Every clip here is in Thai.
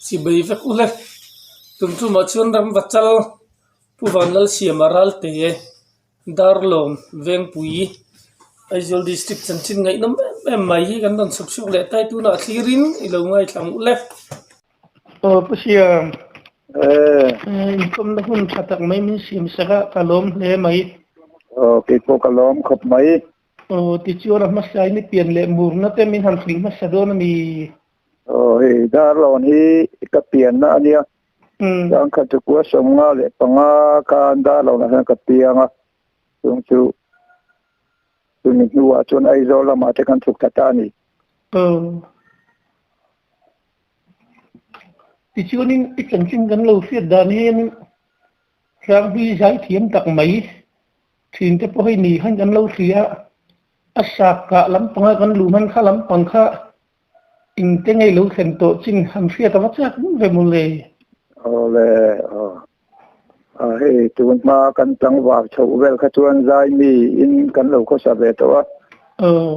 si bai vek ule tum tu ma chuan ram vachal puwanlal siamaral te darlom vengpui Aizawl district chanchin ngai nam em mai hi kan don suk suk le tai tu na thlirin i lo ngai thlang ule pasia kom na hun thatak mai min sim saka kalom le mai ke ko kalom khop mai ti chuan a masai ni pian le mur na te min han thling ma sado na mi he darlon hi ka pian na ania yang ka tu ko somnga le panga ka darlon na ka pianga tung chu ni nuwa chon Aizawl lama te kan thuk thata ni ti chuan in i chanchin kan lo fiat dan hen rang bi zai thiam tak mai thin te po hei ni han kan lo thria asak ka lam panga kan lu man kha lam pang kha in te ngai lo khen to chin han fiat ta chak ve mu le ole he tuan ma kan tang wa chau vel kha chuan zai mi in kan lo ko sa ve to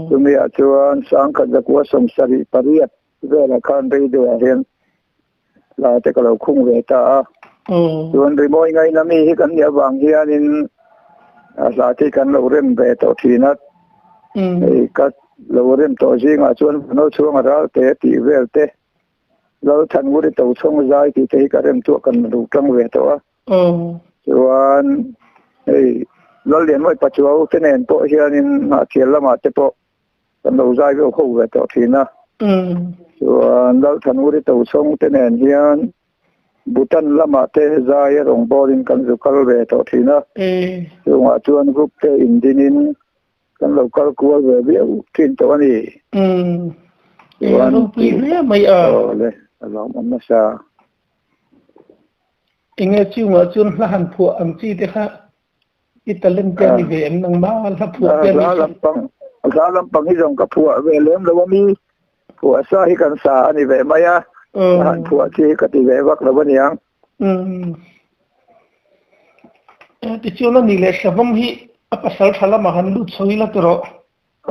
tu mi a chuan sang ka da ko som sari pariat ve la kan ri do hen la te ka lo khung ve ta chuan ri moi ngai na mi hi kan ya wang hian in la te kan lo rem ve to thina ka lo rem to jing a chuan no chuang a ral te ti vel te lo than mu ri to chong zai ti te ka rem tu kan lu tang ve to chuan lo lian moi pachuau te nen po hian in a thial lama te po kan lo zai ve kho ve to thina chuan lo than mu ri to chong te nen hian butan lama te zai rong borin kan zu kal ve to thina chuan group te indinin kan lo kal kual ve ve thin to ani chuan pi le mai le lo ma sa inge chiunga chun la han phu ang chi te kha italem te ni ve em nang ma la phu te ni za lampang hi jong ka phu ve lem lo mi phu sa hi kan sa ani ve maya han phu chi ka ti ve wak lo ni ang ti chuan ni le savam hi apasal thala ma han lu choi la tro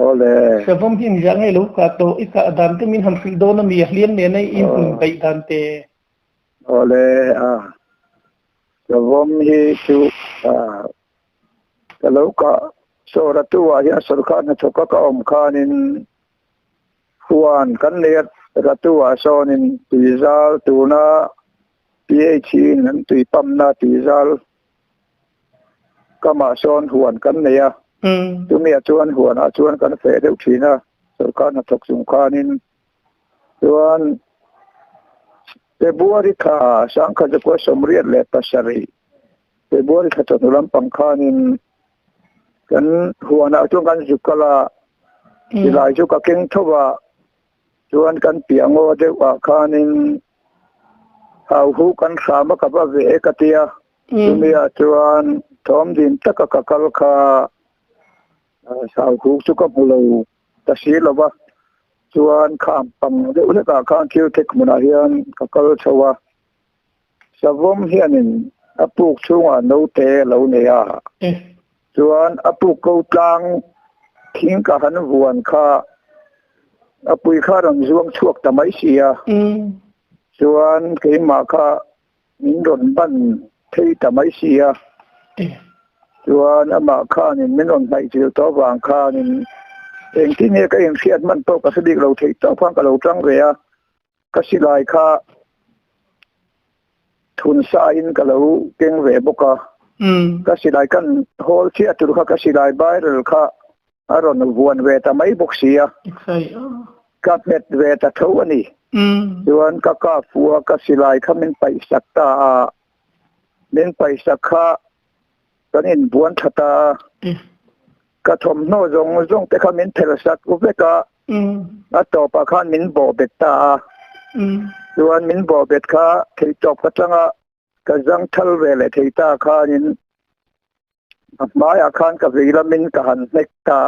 ole savam hi ni jang ai lo ka to ika dan te min han fil do na mi hlian ne nei in hun bai dan te ole savam hi chu kalau ka soratu wa ya sarkar na choka ka khanin huan kan le ratu wa sonin tizal tuna ph nan tui pam na tizal kama son huan kan ne ya tu mi chuan huan a chuan kan fe deuh thina sarkar na chok sum khanin chuan February kha sang kha ko somriat le pasari February kha tonulam pangkhanin kan huana chung kan zukala ilai chu ka keng thowa chuan kan piango de wa khanin hau hu kan khama ka ba ve ekatia tumia chuan thom din taka ka kal kha sau hu chu ka bulo ta si lova chuan kham pang de ule ka khan thiu tek muna hian ka kal chawa savom hianin apuk chunga no te lo ne ya chuan apuk ko tlang thing ka han vuan kha apui kha rang zuang chuak ta mai sia chuan ke ma kha min ron ban thei ta mai sia chuan ama kha nin min on mai chil to wang kha nin eng ti ne ka eng fiat man to ka sidik lo thei to phang ka lo tang ve a ka silai kha thun sa in ka lo keng ve boka ka silai kan hol chi atur kha ka silai viral kha aron vuan ve ta mai bok sia ka met ve ta tho ani chuan ka fuwa ka silai kha min pai sakta min pai sakha kan in buan thata ka thom no zong te kha min thel sak u veka a to pa khan min bo beta chuan min bo bet kha thei top ka changa ka jang thal ve le thei ta khanin maya khan ka veila min ka han nekta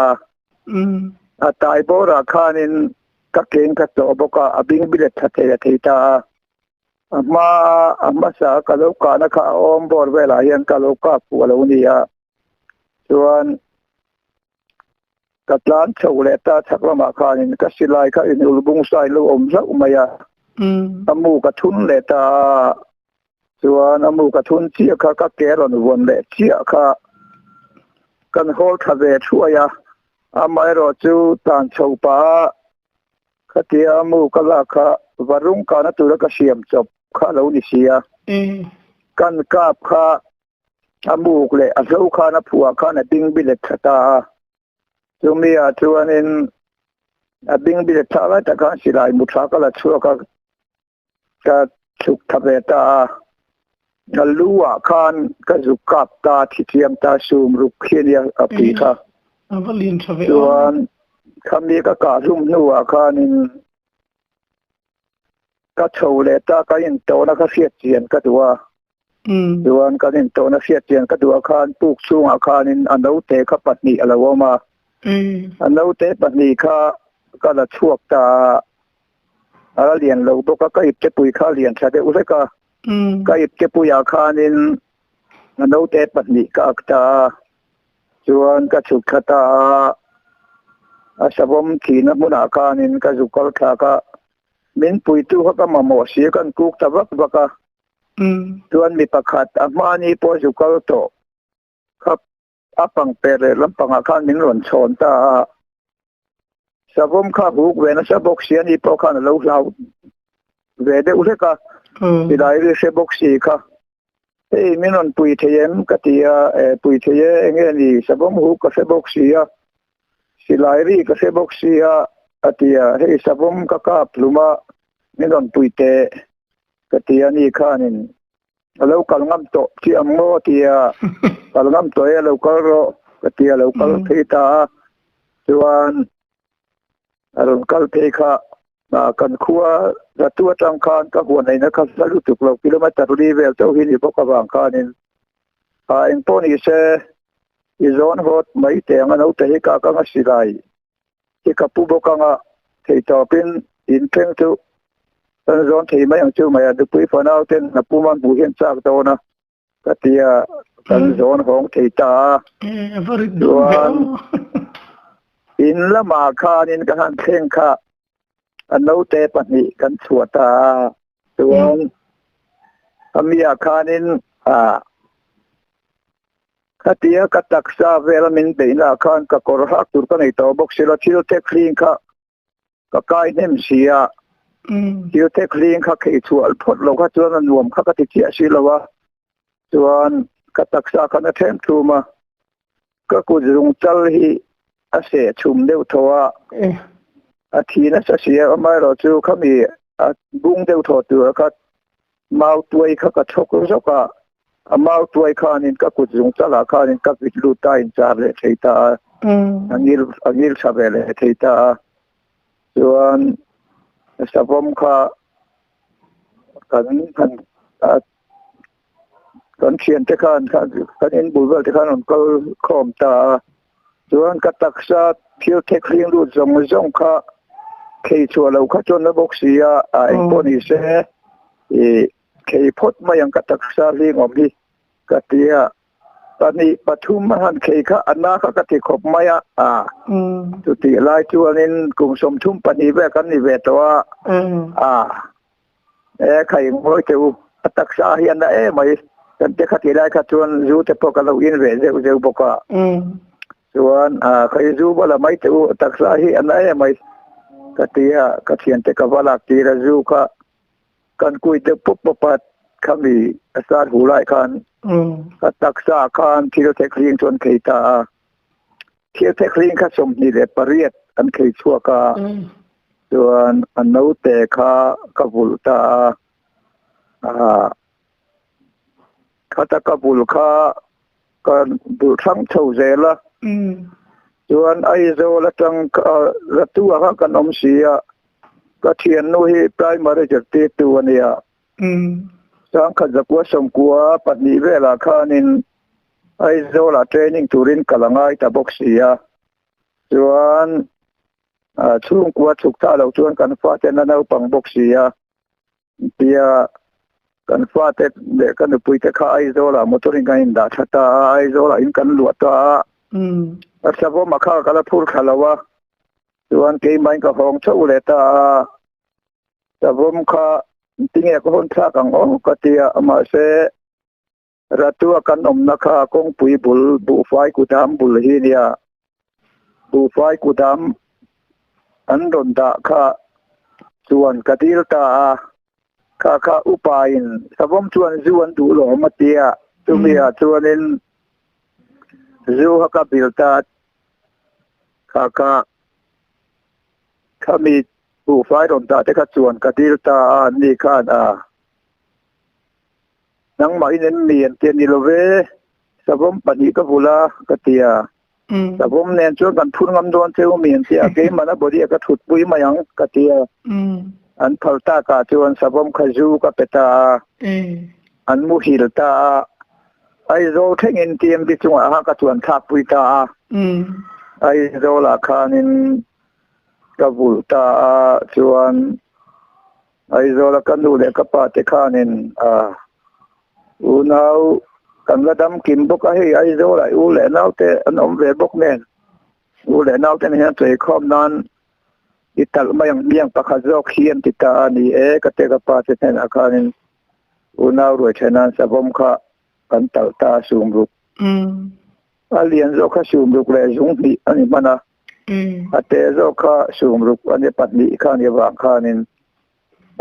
a tai bora khanin ka keng ka to boka abing bilet thate thei ta amma sa ka lo ka na kha om bor vela hian ka lo ka pu lo ni ya chuan katlan chole ta thaklama khanin ka silai kha in ulbung sai lo om za umaya อามูกระทุนเลยตาส่วนอามูกระทุนเชี่ยค่ะก็แก่หล่นวนเลยเชี่ยค่ะกันโฮลทะเวช่วยอาไม่รอจูตานชาวป่าคดีอามูกละค่ะวรุ่งการตุรกเสียมจบค่ะเรานิเสียกันกาบค่ะอามูกเลยอาลูกค่ะนับผัวค่ะในบิงบิเลตตาจงมีอาจวนอินบิงบิเลตอะไรแต่การสิไลมุทากละชัวก็สุขทะเวตาลัวคานก็สุกับตาที่เทียมตาซูมรุกเขียนยาปีค่ะส่วนคำนี้ก็กาลุ่มนัวคานินก็โชว์เลยตาก็ยังโตนะก็เสียเจียนก็ตัวส่วนก็ยังโตนะเสียเจียนก็ตัวคานปลูกสูงอาคานินอันนู้เตะขปัดนี่อะไรวะมาอันนู้เตะปัดนี่ค่ะก็ละช่วงตาอะไรเรียนเราบอกก็อิบจะปุยข้าเรียนใช่ไหมอุตส่าห์ก็อิบจะปุยอาคานินอันนู้เตะปัดนี่ก็อักตาส่วนก็สุขตาอาสวมขีนมุนาคานินก็สุขลขาก็มินปุยตู้เขาก็มาหมอเสียกันกุกตะวักบักส่วนมีประคัดอามานีพอสุขลโตครับอาปังเปรลำปังอาคารมินหล่นชนตาสวมข้าบุกเวนัสบกเสียนี่พอขันเราเวเดอุตส่าห์ที่ได้เรียกบกสีค่ะมินหล่นปุยเทียมกติยาปุยเทียเงี้ยนี่สวมหุกก็เสบกสีสิไลรีก็เสบกสีอติยาให้สวมก็กาปลุมามินหล่นปุยเตกติยานี่ข้านินเรากำลังโตที่อัมโมติยากำลังโตเราก็รอกติยาเราก็เทตาส่วนอารมณ์กัลเพคะกันขัวรัตัวจังคานก็หัวในนะครับสรุปถูกเรากิโลเมตรรีเวลเจ้าหินอีพกบางคานินเอ็งต้นอีเซอีโซนฮอตไม่เตียงอันเอาแต่ให้กากังสิไลที่กับผู้บกังที่ต่อเป็นอินเทนตุตอนโซนที่ไม่ยังจู่ไม่ดูปุยฝันเอาเต็นนับผู้มันบุเห็นจากตัวนะก็ที่ตอนโซนของที่ตาส่วนอินละมาคานินก็หันเข่งค่ะอันนู้เตปนิกันสวดตาส่วนมีอาคานินคติยากัตักซาเวลมินเดนอาคารก็กอร์ฮักตุรกันในตัวบกศิลชิโลเทคลิงค่ะก็กายเนมเสียชิโลเทคลิงค่ะเคยชวนพดเราก็ชวนรวมค่ะก็ติดเชื้อศิลวะส่วนกัตักซาคันเทมทูมาก็กุจงจัลฮีอาเสชุมเดวทัวอาทีนั้นเสียไม่เราจูเขามีบุ้งเดวทัวตัวก็มาตัวเขาก็ชกชกก็มาตัวขานินก็กุจงจัลขานินก็วิลุตาอินจาร์เลเทตาอันนี้ชาเบเลเทตาส่วนสภาพเขากันเขียนที่ข้างกันอินบุญที่ข้างนั้นก็คอมตาส่วนกัตักษาเที่ยวเทคลิงรูดจงค่ะเคยชัวเราข้าจนระบบเสียไอ้พวกนี้เสียเคยพดมาอย่างกัตักษาลิงอมดีกติยาตอนนี้ปฐุมมหันเคยข้าอันน่าข้ากติขบมาจุติลายจวนนินกลุ่มสมทุ่มปนิเวกันนิเวตัวใครมวยเจ้าตักษาเฮียนได้ไหมกันเจ้าขติลายข้าจวนรู้แต่พวกเราอินเวเจ้าพวกส่วนใครรู้ว่าละไม่ตัวตักษาเฮียนได้ไหมกติยากเทียนแต่กับว่าลักตีระจูก็กันคุยแต่ปุ๊บปัดคำนี้อาสาหูไล่คันก็ตักษาคันที่เราเทคลิงจนเคยตาที่เทคลิงข้าสมนี่แหละปริยัติอันเคยชั่วกาส่วนอันนู้เตะข้ากบุลตาข้าตะกบุลข้าก็บุลทั้งเท่าเจละส่วนไอโซละจังละตัวข้ากันอมเสียก็เทียนนู้ให้ปลายมาได้จากตีตัวเนี่ยสังขจักวสมกัวปัจจุบันเวลาข้านินไอโซละเทรนนิ่งทูรินกำลังไอตาบกเสียส่วนช่วงกัวสุกท่าเราชวนกันฟ้าเจนนั้นเอาปังบกเสียเปียกันฟ้าเตเด็กกันปุยเตข้าไอโซละมอเตอร์กันอินดาชะตาไอโซละอินกันลวดตาสภาพมาข้ากันละพูดขลาวะส่วนเกย์มันก็ห้องเช่าเลตา แต่ผมค่ะติงเอกคนท่ากังโอ้กติยามาเสรัตัวกันนะคะกงปุยบุลบุไฟกุดามบุลฮีเนียบุไฟกุดามอันดนดาค่ะส่วนกติลตาค่ะอุปายินสะผมชวนจวนดูหลอมาเตียตุมีอาชวนินจูฮักบิลตาค่ะมีบุไฟดนดาแต่ค่ะส่วนกติลตานี่ค่ะนังมาอินเนียนเตียนิโลเวสะผมปนิกบุลากติยาสะผมเนนชวนกันทุนงำดวนเซลเมียนเตียเกมันนะบดีก็ถุดปุยมายังกติยาอันพัลตากาจวนสะผมขจูกับเปตาอันมุฮิลตาไอโรเทงินเตียมดิจงอาหากจวนทักปุยตาไอโรลาคานินกบุลตาจวนไอโรลากันดูเลกปาเตคานินอูนาวกันละดำกินบกให้ไอโซไรอูแหล่นาวเตอันอมเวบกแน่นอูแหล่นาวเตเนี่ยตัวข้อมนั้นอิตาลมายังเบียงปะคาโซเขียนติตาอันนี้กเตกปาเตเนอาคารินอูนาวรวยเชนันสะบมค่ะกันตัลตาสูงรุกอาเลียนโซค่ะสูงรุกเลยจุงนี่อันนี้มันนะอาเตโซค่ะสูงรุกอันนี้ปัดนี้ข้านี้วางข้านิน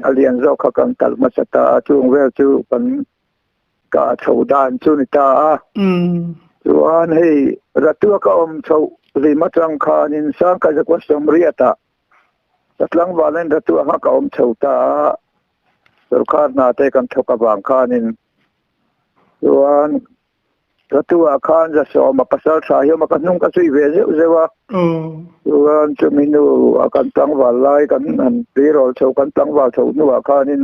อาเลียนโซค่ะกันตัลมาสตาจุงเวลจูกันกาชาวดานจุนิตาส่วนให้รัตัวก็ชาวริมัตังคานินสังกัจกวสมเรียตาสัตลังวาเลนรัตัวฮักอมชาวตาสุรคาร์นาเตกันชาวกบางคานินส่วนรัตัวคานจะสอมาปัสสาวะสายมากันนุ่งกันสุยเวเจเจวะส่วนจะมีนูอากันตั้งวาลายกันนันปีโรชาวกันตั้งวาชาวนัวคานิน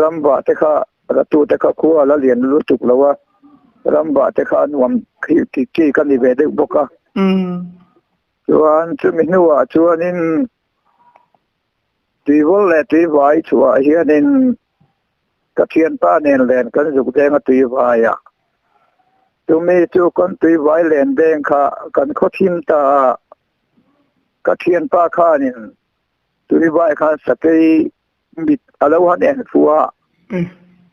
รำบากเตค่ะรัตัวแต่ข้าขั้วแล้วเรียนรู้จุกแล้วว่ารำบากแต่ข้านวมขี้กันอีเวเด็กบกะส่วนช่วงนี้ว่าช่วงนี้ตีวอลและตีไวช่วงเฮียนินกระเทียนป้าเนนแลนกันจุกแดงตีไวอ่ะตัวมีจุกกันตีไวแลนแดงค่ะกันเขาทิมตากระเทียนป้าข้านินตีไวข้าสกีบิดอะไรวะเนี่ยฟัว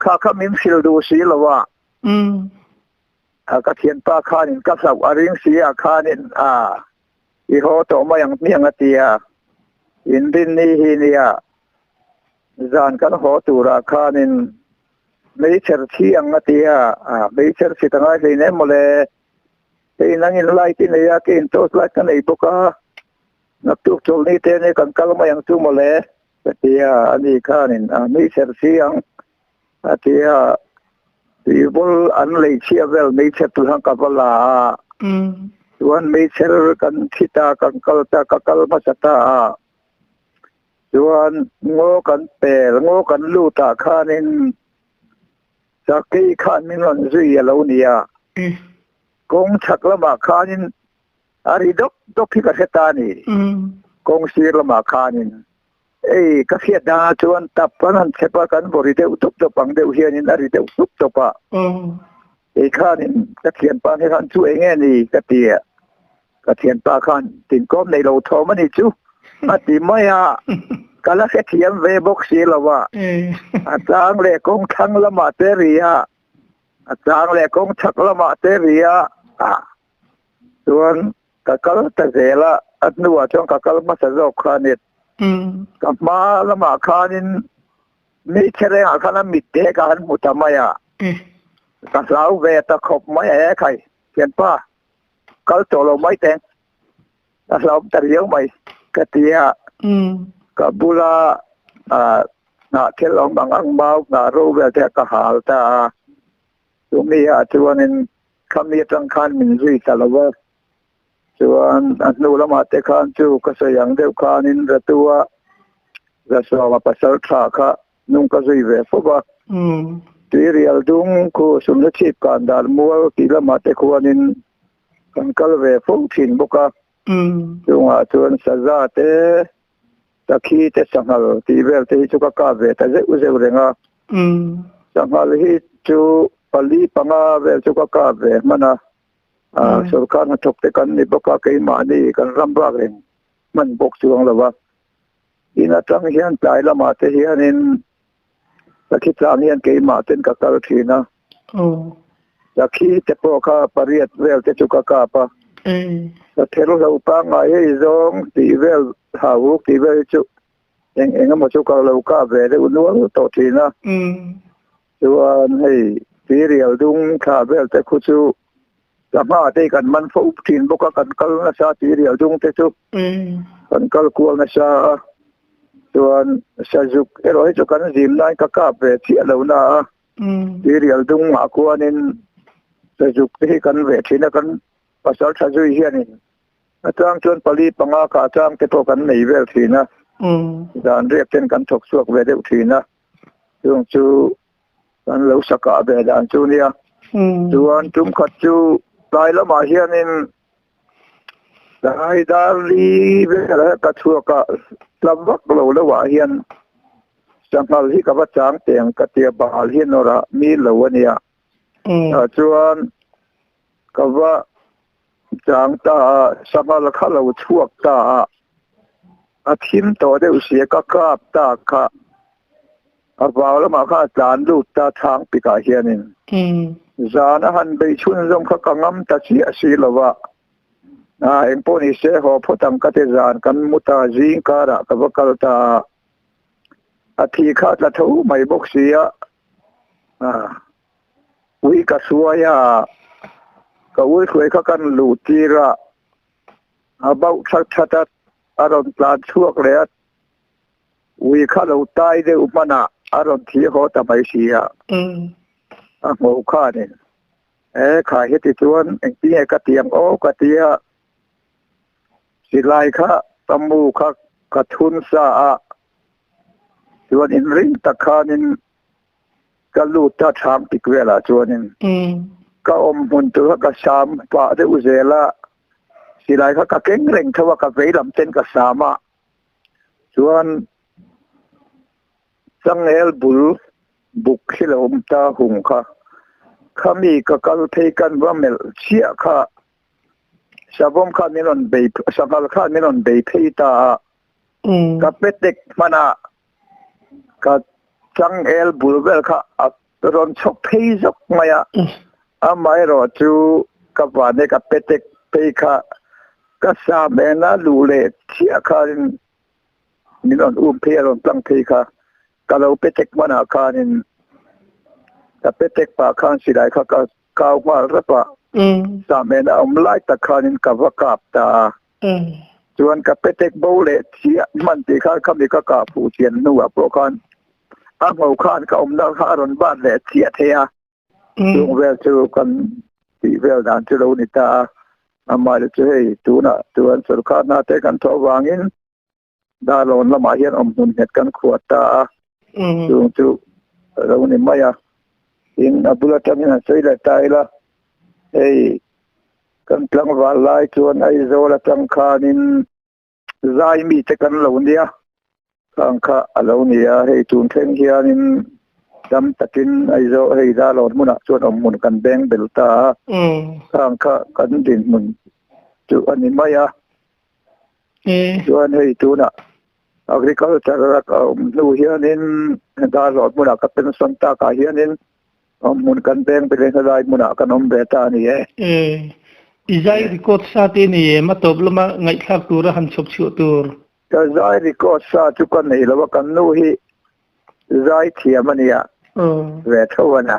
ข้ามิมฟิลดูสีละว่ากระเทียนป้าข้านินกับสับอาริงสีอาข้านินอีโหโตมาอย่างเมียงเตียอินดินนี่ฮีเนียจานกันโหตูราข้านินไม่เชื่อที่อังเตียไม่เชื่อสิตั้งไงเลยเนี่ยโมเลที่นั่งอินไลที่เนี่ยกินโต๊ะไลกันไอ้พวกนักตุกโจนี่เตนี่กันกัลมาอย่างจูโมเลเตียอันนี้ข้านินไม่เชื่อที่อังเตียที่บอลอันเลยเชื่อเวลไม่เชื่อตัวหังกับลาส่วนไม่เชื่อกันทิตากันกัลตากัลมาสตาส่วนโง่กันเปรโง่กันลูตาข้านินจากที่ข้ามินวันซุยเหล่านี้กงชักละมาข้านินอาริดกพิกาเสตานีกงซีละมาข้านินกาเฟียดาชวนตับปนันเสพกันบริเดอุตุตปังเดอุเฮียนินอาริเดอุตุตปะข้านินกระเทียนปาให้ขันช่วยแง่นี่กระเตียกระเทียนปาขันตินก้มในโลทอมันนี่จูมาติมายากาลเสถียมเวบกสีละว่าอาจารย์เลกงทั้งละมาเตเรียอาจารย์เลกงชักละมาเตเรียส่วนกะกลตะเซละอันนัวช่องกะกลมาสะโจคานิดกับมาละมาคานินมีเชเรงอาคานามิเตกันมุตมายากะสาวเวตะขบไม่แอไข่เขียนป้ากลโตโลไม่แตงกะสาวตะเรียวไม่กะเตียกับบุลาเทลองบางอังเบาโรเวลเตกะหาลตาตรงนี้ชวนนินคำนี้ตั้งคันมินซุยตะละวะชวนอันนูละมาเตคันจูก็สยังเดวคานินระตัวระสวมาปัสสาวะค่ะนุ่งก็ซุยเวฟบะตีเรียลดุงกูสุนทรีการดาลมัวกีละมาเตควานินกันกัลเวฟงถินบุกะจงอาชวนสะซาเตตะคีเตสังหารที่เวลที่จุกกาเวแต่เจ้าเจ้าเรงาสังหารที่จูปลีปังอาเวจุกกาเวมันสุรการทกเตกันนิบกาเกยมานีกันรำบากเองมันบกช่วงละวะ อินาจังเฮียนใจละมาเทียนินตะคิดจางเฮียนเกยมาเต็นกับตาทีนะจะขี้จะพอข้าปริยัติเวลจะจุกกาปะจะเทลุเราปังไงให้ซองตีเวลหาวุกตีเวลจุเองก็มาจุกเรากาเวลอุ่นวัวต่อทีนะชวนให้ตีเรียวดุงข้าเวลแต่คุจูจะมาได้กันมันฟุบทีนบุกกันก็น่าจะตีเรียวดุงแต่จุกันก็กลัวน่าจะส่วนสาจุกเราให้จุกันจิมได้ก็กาเวลที่เราหน้าตีเรียวดุงมากกว่านินสาจุกที่กันเวทีนักันภาษาชาจุยเฮียนินจ้างชวนปลีปังอาคาจ้างเตโตกันในเวทีนะด่านเรียกเป็นกันถกสวกเวลทีนะช่วงจูกันเหลวสกัดเบด่านจูเนี่ยส่วนจุ่มขัดจูตายแล้วมาเฮียนินได้ดาลีเวลกัดชัวกะลำวักเหลวแล้วว่าเฮียนจังหวะที่กับจางเตียงกะเตียบาลเฮียนนระมีเหลวเนี่ยส่วนกับว่าจางตาสมาลข้าเราชั่วตาอาทิมต่อได้อุเสียก็กราบตาค่ะอาบ่าวแล้วมาข้าจานลูกตาทางปิกาเฮียนินจานหันไปชุนลงข้ากงำตาเสียสีละวะเอ็งพวกนี้เสียหัวพตังกัตจานกันมุตาจิงการะกับกัลตาอาทิข้าจะทูไม่บกเสียวิกัสวายาก็อุ้ยคุยเขากันหลุดจีระเบาชัดอารมณ์ปลาชั่วเลยวิข้าเราตายเดืออุปนาอารมณ์ที่เขาทำไมเสียหมูข้าเนี่ยขายให้ติดชวนเอ็งที่กระเทียมโอ้กระเทียสิไลค่ะตำมูค่ะกระทุนซาชวนอินริงตะคานินก็หลุดท่าทางติดเวลาชวนนินก็อมหุ่นตัวก็สามป่าได้อุเซละสิไลเขาก็เก่งเร่งทว่าก็ไปลำเต้นก็สามส่วนสังเอลบุลบุกที่เราอมตาหุงค่ะขามีก็กล่าวเทกันว่าเมลเชียค่ะชาวบ้านข้ามิลอนเบย์ชาวบ้านข้ามิลอนเบย์เพย์ตากับเป็ดเด็กมันกับสังเอลบุลเวลค่ะรอนชกเพย์จกมาไม่รอจูกับวันนี้กับเป็ดเด็กเพย์ค่ะก็สามเณรลูเล่เชียค่ะมิลอนเพย์รอนตั้งเพย์ค่ะก็เราเป็ดเด็กมันค่ะนี่แต่เป็ดเด็กปากข้างสิได้ค่ะก็ก้าวมาแล้วก็สามเณรไล่ตะคานินกับว่ากาบตาจวนกับเป็ดเด็กโบเล่เชียมันตีข้าคำนี้ก็กาผู้เทียนนัวโปรคอนหัวข้านก็นักข้ารอนบ้านเล่เชียเทียจงเวลจูกันตีเวลด่านจูโรนิตามาเลยจะให้ตัวน่ะจวนสุขนาเตกันทวางินดาลอนละมาเฮียนหุ่นเหตุกันขวดตาจงจูเราเนี่ยไม่อินอับดุลตามินะใช่เลยตายละกันกลางวันไล่ชวนไอโซละจังคานินใจมีแต่กันเหล่านี้ข้างข้าเหล่านี้ให้จูนเทงเฮียนินจำตะกินไอโซให้ดาลอนมุนชวนมุนกันแบงเบลตาข้างข้ากันดินมุนจูอันนี้ไม่ชวนให้จูน่ะอักริคัลเจอร์ก็ดูเฮียนินดาลอนมุนก็เป็นสันตากาเฮียนินมุนกันแบงไปเลยก็ได้มุนกันอมเบตานี่อิจายริโกสซาตินี่มาตบลมาไงครับตัวหันชบชิวตัวก็ใจริโกสซาจุกันนี่แล้วว่ากันนู่ฮีใจเทียมันเนี่ยเวทวันนะ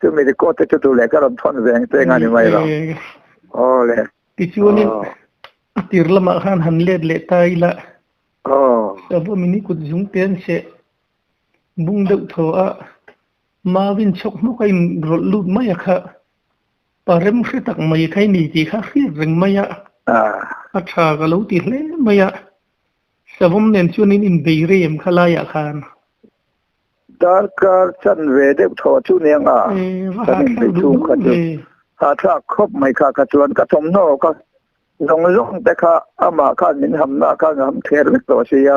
คือไม่ได้โกแต่จุดตัวเล็กก็ลำทอนแรงแต่งานนี้ไม่หรอกเลยที่ชวนนี่ตีร์ละมาหันเล็ดเล็ดตายละแต่พวกมินิกุดจุงเตียนเสบุ้งดึกโถมาวินชกมุกไอ้รถลุดไม่อะค่ะปาเริ่มขึ้นตักไม่ใครหนีจีค่ะขึ้นเร่งไม่อะอัฐากะลูติเล่ไม่อะแต่ผมเน้นช่วงนี้อินเดียเรียมขลายอาคารดาร์การฉันเวเด็กทอชุเนียงฉันไปชูขจุหาถ้าครบไม่ค่ะขจวนกระทมโนก็ลงแต่ค่ะอามาข้ามินทำหน้าข้าทำเทเล็กตัวเสีย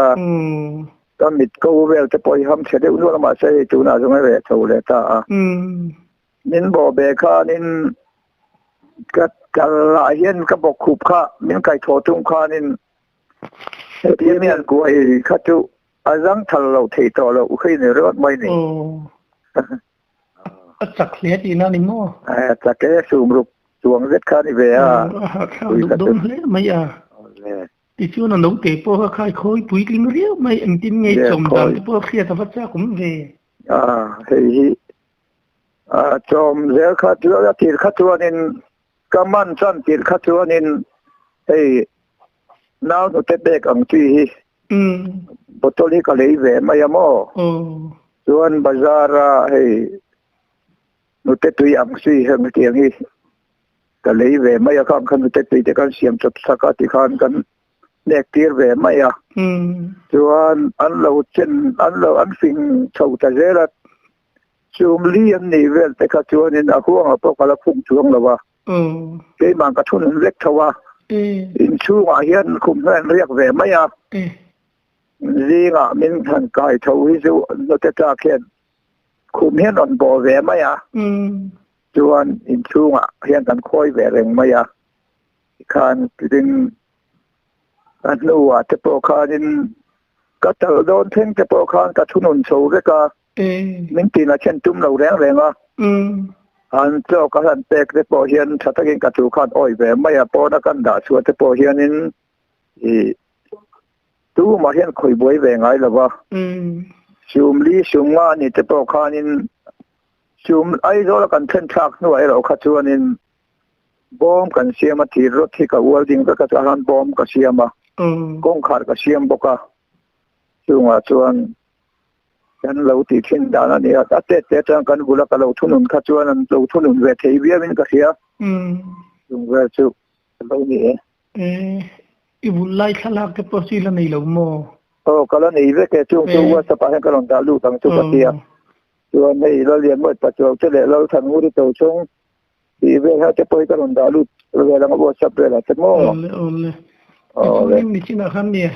ก็มิดกูเวลจะปล่อยทำเฉลี่ยอุ่นมาใช้จูน่าจงไม่เวทเลยตานินบ่อเบค่านินก็จะหลายเย็นก็บอกขุบค่ามินไก่โถทุ่งค่านิน ที่เนี่ยกูไอ้ข้าจุอาจังทันเราที่ต่อเราเคยในรถไม่นี่ จักเสียจีน่านิโม่ จากแกสูมรุกสวงเวทคานิเวีย ข้าวดุมเลยไม่ที่ช่วงนั้นเราเตะพวกใครคอยปุยกลิ้งเรียวไม่อันจินไงจมดังที่พวกเครียดแต่พระเจ้าผมเวเฮ้ยจอมเสียข้าจัวตีข้าจัวนินกำมันสั้นตีข้าจัวนินเฮ้ยน้าวตัวเด็กอังจีบทนี้ก็เลยเวไม่ยามอส่วนบาซาระเฮ้ยนุเตตุยอังซีเฮงเตียงฮีก็เลยเวไม่ยาข้ามขันนุเตตุยแต่กันเสียมจับสกัดที่ขันกันเด็กตีเวไม่ยาส่วนอันเราเช่นอันฟิงชาวตะเจรัตซูมเลียนนี่เวลแต่ข้าจวนนี่นะหัวพวกกระพุ่งช่วงละวะเกี่ยมันกระทุนเล็กทว่าอินชูอาเฮียนคุมแม่เรียกเวไม่ยาจีงะมินทันกายทวิจูนุเตตาเขียนคุมเฮียนอ่อนบ่เวไม่ยาจวนอินชูอ่ะเฮียนกันค่อยเวเร่งไม่ยาคันดึงอันนู้ว่าจะโปรคานินก็จะโดนเพ่งจะโปรคานกับทุนนโชว์ก็มินตีน่ะเช่นจุ่มเราแรงอ่ะอันเจ้าก็หันเตกจะโปรเฮียนถ้าตะกินกับถูกคานอ้อยแหวไม่อะโปรนักกันด่าชัวจะโปรเฮียนินตู้มาเฮียนคุยบวยแหวงไงล่ะวะชุมลีชุมงานี่จะโปรคานินชุมไอ้โซลกันเช่นชักนู่นไอ้เราขัดชวนินบอมกันเสียมาที่รถที่กับวัวดิงก็กระหันบอมกับเสียมากงขาดกับเสียมบกะช่วงชวนกันเราติดทิ้งดานี่อาเตะจังกันบุลกับเราทุนนขัดชวนเราทุนนเวทีเบี้ยมินกับเสียช่วงเวทีเราเนี่ยอีบุลไล่ขลักกับพอสิละนี่เราโมก็แล้วนี่เวกช่วงว่าสปาให้กันลองดาลูตั้งจุกเสียช่วงนี้เราเรียนว่าปัจจุบันเฉลี่ยเราทำวุฒิโตช่วงที่เวลาจะไปกันลองดาลูเวลาเราบอกสับเวลาจะโม่เลยนี่ที่นะครับเนี่ย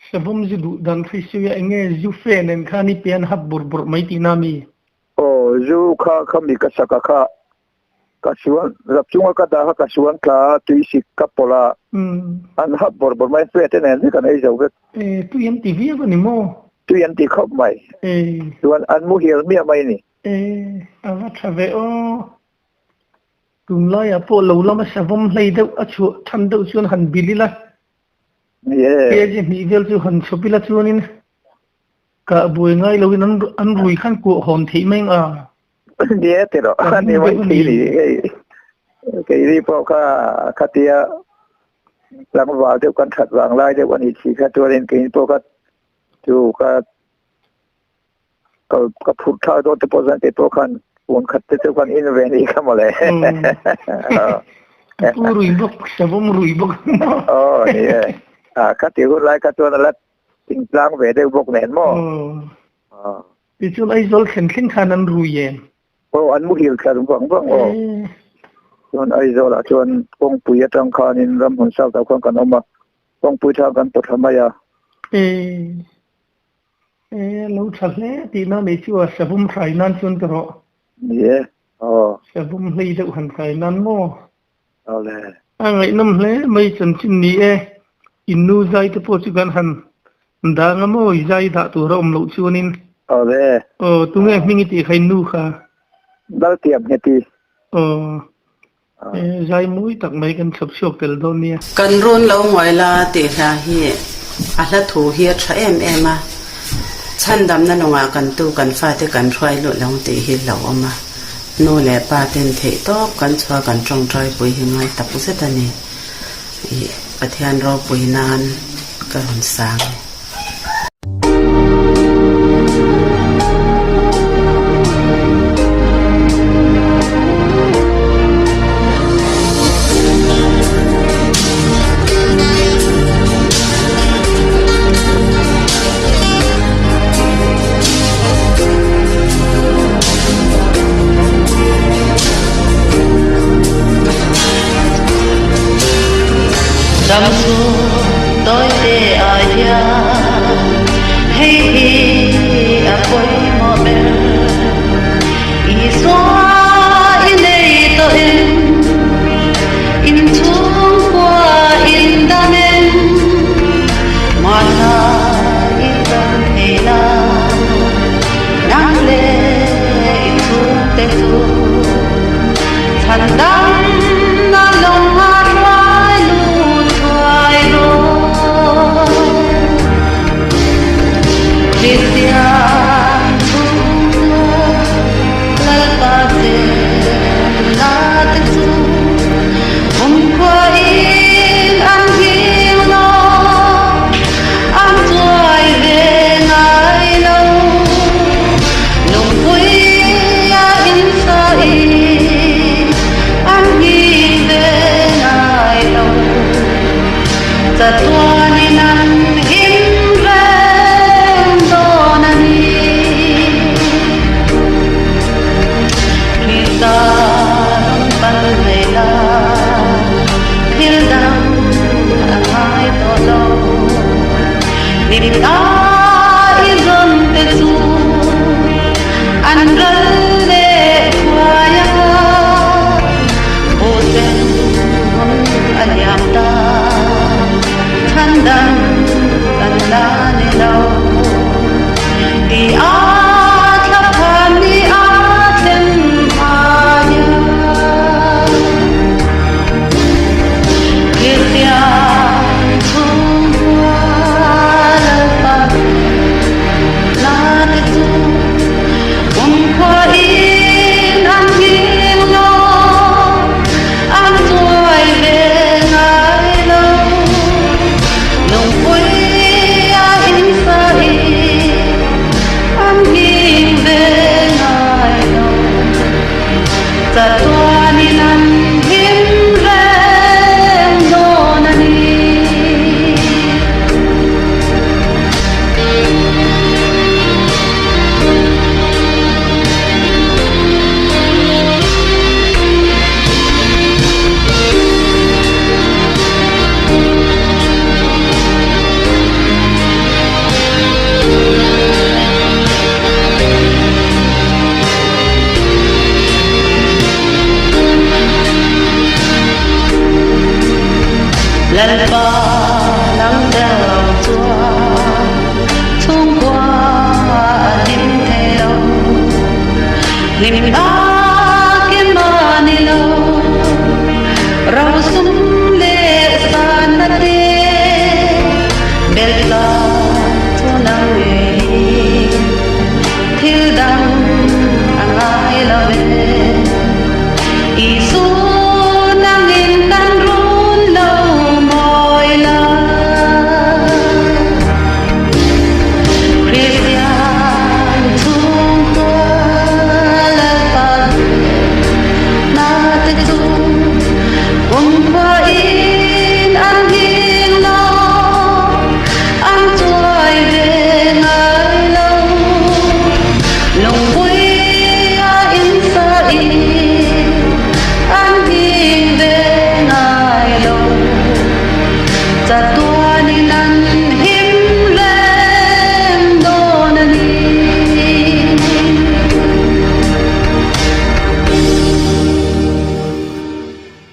สมมติดูดังที่สุดอย่างเงี้ยยูเฟนน์ขานี่เป็นฮับบุบไม่ตีนามียูข้ามีกษัตริย์ข้าชวนรับช่วงก็ได้ข้าชวนข้าตุยสิกับปลาอันฮับบุบไม่เฟตเนี่ยนี่กันไอ้เจ้าเวทตุยันตีเวียกันนี่โมตุยันตีเข้าไม่ส่วนอันมูเฮียเมียไม่นี่อันนั้นทำไมกุมลายพอเราไม่ใช่ผมเลยเดี๋ยวชัวทันเดี๋ยวชวนหันบิลลี่ละเฮ้ยจีนี่เดี๋ยวชวนหันชอบบิลล์ชวนนี่นะก็บุยง่ายเราอินอันรุยขันกูหันที่ไม่งเนี่ยแต่เราอันนี้ไม่ที่นี่ไอ้ที่พวกข้าเตียหลังว่าเดี๋ยวกันถัดวางไล่เดี๋ยววันนี้ที่ข้าตัวเล่นกินพวกจูก็พูดข้าวโดนแต่พอสังเกตพวกกันวันขัดเจ้ากันอินเวนอีกเข้ามาเลยรุยบกสมรุยบกเนี่ยข้าเตียคนไรข้าตัวนั่นแหละติงกลางเวได้บกแหนมั่วที่ช่วงไอ้โซลเข็นขึ้นขานันรุยเองอันมุหิลแค่ตรงฝั่งส่วนไอ้โซล่ะส่วนกงปุยตรังคานินรำหุ่นเศร้าแต่คนกันออกมากงปุยทางกันปฐมยาเราทำเลยที่นั่นในช่วงสมุนไพรนั่นชวนกระโดดเนี่ยสมุนไพรเด็กหันไพรนั่นโม่เอาเลยอะไรนั่นเลยไม่สนใจนี่อินนูใจจะพูดกันหันด่างโม่ใจด่าตัวเราเราชวนินเอาเลยตัวเงี้ยมีกี่ใครนูค่ะดาวเทียมเนี่ยทีใจมุ้ยตักไม่กันสับชกเตลโดเนียกันรุ่นเราหวยลาติฮาฮีอะไรถูเฮียใช้มาฉันดำนั่นว่ากันตู้กันฟ้าที่กันช่วยหลุดลงตีหินเหล่าออกมาโน่แหละป้าเต็นเทตอบกันชัวกันจงใจปุยหิมไงตับปุเสตานี่ประเทศเราปุยนานก็หุ่นสางDòng tôi tê ai ya te su chan dam na long ha lai lu thai lo Nitya lal pa te la te su qua in an hiu no an tuai về ngai lâu nung vui ya in sa i an hi về ngai lâu ta tuan in an him về do na ni kita pan về la Hildam ai to lo Nip ta izon te su Andral le kwaya Oten alyam ta Thandam tanda ne lo Di atlapan di aten aya Nitya Tatuaninan himren donani lần ba năm đầu chua thông qua đêm theo niềm đau